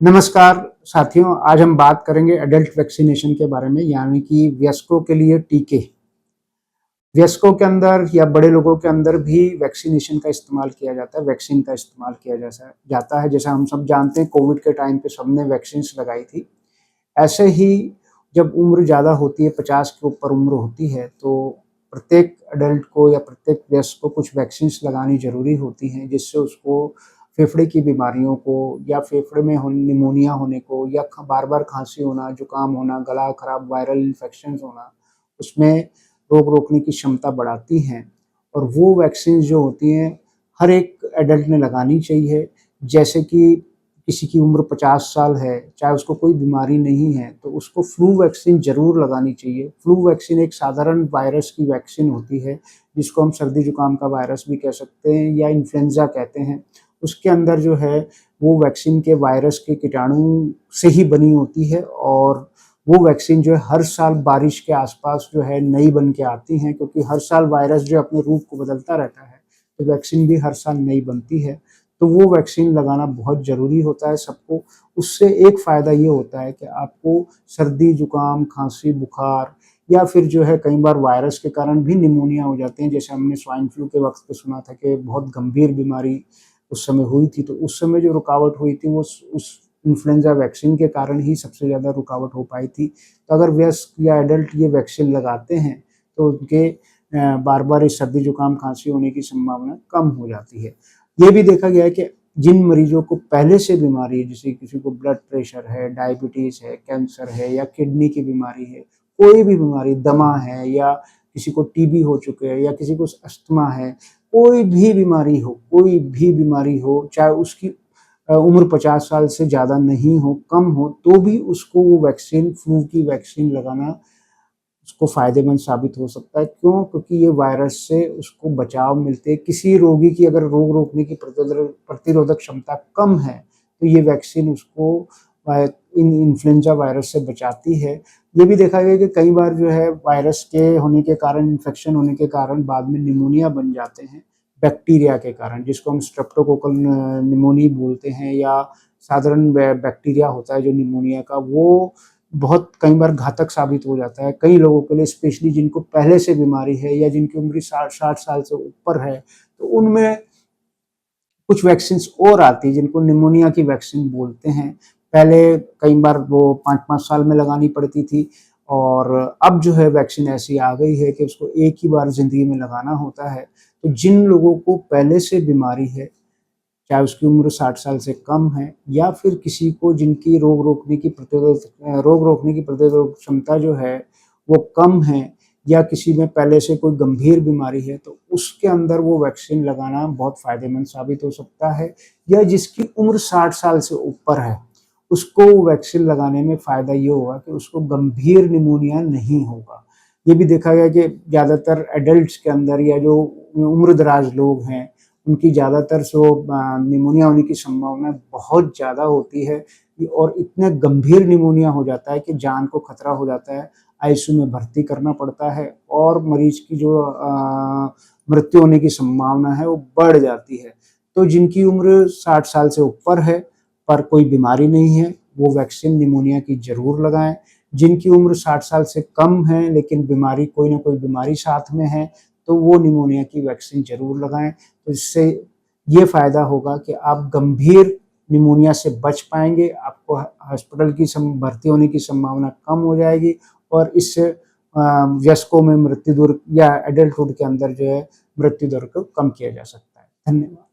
नमस्कार साथियों, आज हम बात करेंगे एडल्ट वैक्सीनेशन के बारे में, यानी कि वयस्कों के लिए टीके। वयस्कों के अंदर या बड़े लोगों के अंदर भी वैक्सीनेशन का इस्तेमाल किया जाता है, वैक्सीन का इस्तेमाल किया जैसा जाता है। जैसा हम सब जानते हैं, कोविड के टाइम पे सबने वैक्सीन्स लगाई थी। ऐसे ही जब उम्र ज़्यादा होती है, 50 के ऊपर उम्र होती है, तो प्रत्येक एडल्ट को या प्रत्येक वयस्क को कुछ वैक्सीन्स लगानी ज़रूरी होती हैं, जिससे उसको फेफड़े की बीमारियों को या फेफड़े में निमोनिया होने को या बार-बार खाँसी होना, जुकाम होना, गला खराब, वायरल इन्फेक्शंस होना, उसमें रोग रोकने की क्षमता बढ़ाती हैं। और वो वैक्सीन जो होती हैं, हर एक एडल्ट ने लगानी चाहिए। जैसे कि किसी की उम्र 50 साल है, चाहे उसको कोई बीमारी नहीं है, तो उसको फ्लू वैक्सीन ज़रूर लगानी चाहिए। फ्लू वैक्सीन एक साधारण वायरस की वैक्सीन होती है, जिसको हम सर्दी-जुकाम का वायरस भी कह सकते हैं या इन्फ्लुएंज़ा कहते हैं। उसके अंदर जो है, वो वैक्सीन के वायरस के कीटाणु से ही बनी होती है और वो वैक्सीन जो है हर साल बारिश के आस-पास जो है नई बन के आती हैं, क्योंकि हर साल वायरस जो अपने रूप को बदलता रहता है, तो वैक्सीन भी हर साल नई बनती है। तो वो वैक्सीन लगाना बहुत ज़रूरी होता है सबको। उससे एक फ़ायदा ये होता है कि आपको सर्दी, जुकाम, खाँसी, बुखार या फिर जो है कई बार वायरस के कारण भी निमोनिया हो जाते हैं। जैसे हमने स्वाइन फ्लू के वक़्त पे सुना था कि बहुत गंभीर बीमारी उस समय हुई थी, तो उस समय जो रुकावट हुई थी वो उस इन्फ्लुएंज़ा वैक्सीन के कारण ही सबसे ज़्यादा रुकावट हो पाई थी। तो अगर वयस्क या एडल्ट ये वैक्सीन लगाते हैं, तो उनके बार-बार इस सर्दी, जुकाम, खाँसी होने की संभावना कम हो जाती है। ये भी देखा गया है कि जिन मरीजों को पहले से बीमारी है, जैसे किसी को ब्लड प्रेशर है, डायबिटीज़ है, कैंसर है या किडनी की बीमारी है, कोई भी बीमारी, दमा है या किसी को टीबी हो चुके हैं या किसी को अस्थमा है, कोई भी बीमारी हो, चाहे उसकी उम्र 50 साल से ज़्यादा नहीं हो, कम हो, तो भी उसको वो वैक्सीन, फ्लू की वैक्सीन लगाना उसको फ़ायदेमंद साबित हो सकता है। क्यों? क्योंकि ये वायरस से उसको बचाव मिलते हैं। किसी रोगी की अगर रोग रोकने की प्रतिरोधक क्षमता कम है, तो ये वैक्सीन उसको इन इन्फ्लुएंज़ा वायरस से बचाती है। ये भी देखा गया कि कई बार जो है वायरस के होने के कारण, इन्फेक्शन होने के कारण बाद में निमोनिया बन जाते हैं, बैक्टीरिया के कारण, जिसको हम स्ट्रेप्टोकोकल निमोनी बोलते हैं या साधारण बैक्टीरिया होता है जो निमोनिया का, वो बहुत कई बार घातक साबित हो जाता है। कई लोगों के लिए, स्पेशली जिनको पहले से बीमारी है या जिनकी उम्र 60 साल से ऊपर है, तो उनमें कुछ वैक्सीन्स और आती हैं जिनको निमोनिया की वैक्सीन बोलते हैं। पहले कई बार वो 5-5 साल में लगानी पड़ती थी और अब जो है वैक्सीन ऐसी आ गई है कि उसको एक ही बार ज़िंदगी में लगाना होता है। तो जिन लोगों को पहले से बीमारी है, चाहे उसकी उम्र 60 साल से कम है या फिर किसी को जिनकी रोग रोकने की प्रतिरोधक क्षमता जो है वो कम है या किसी में पहले से कोई गंभीर बीमारी है, तो उसके अंदर वो वैक्सीन लगाना बहुत फ़ायदेमंद साबित हो सकता है। या जिसकी उम्र 60 साल से ऊपर है, उसको वैक्सीन लगाने में फ़ायदा ये होगा कि उसको गंभीर निमोनिया नहीं होगा। ये भी देखा गया कि ज़्यादातर एडल्ट्स के अंदर या जो उम्र-दराज़ लोग हैं, उनकी ज़्यादातर निमोनिया होने की संभावना बहुत ज़्यादा होती है और इतने गंभीर निमोनिया हो जाता है कि जान को खतरा हो जाता है, आईसीयू में भर्ती करना पड़ता है और मरीज़ की जो मृत्यु होने की संभावना है वो बढ़ जाती है। तो जिनकी उम्र 60 साल से ऊपर है, पर कोई बीमारी नहीं है, वो वैक्सीन निमोनिया की ज़रूर लगाएँ। जिनकी उम्र 60 साल से कम है लेकिन बीमारी, कोई न कोई बीमारी साथ में है, तो वो निमोनिया की वैक्सीन ज़रूर लगाएँ। तो इससे ये फ़ायदा होगा कि आप गंभीर निमोनिया से बच पाएँगे, आपको हॉस्पिटल की भर्ती होने की संभावना कम हो जाएगी और इससे वयस्कों में मृत्यु दर या एडल्टहुड के अंदर जो है मृत्यु दर को कम किया जा सकता है। धन्यवाद।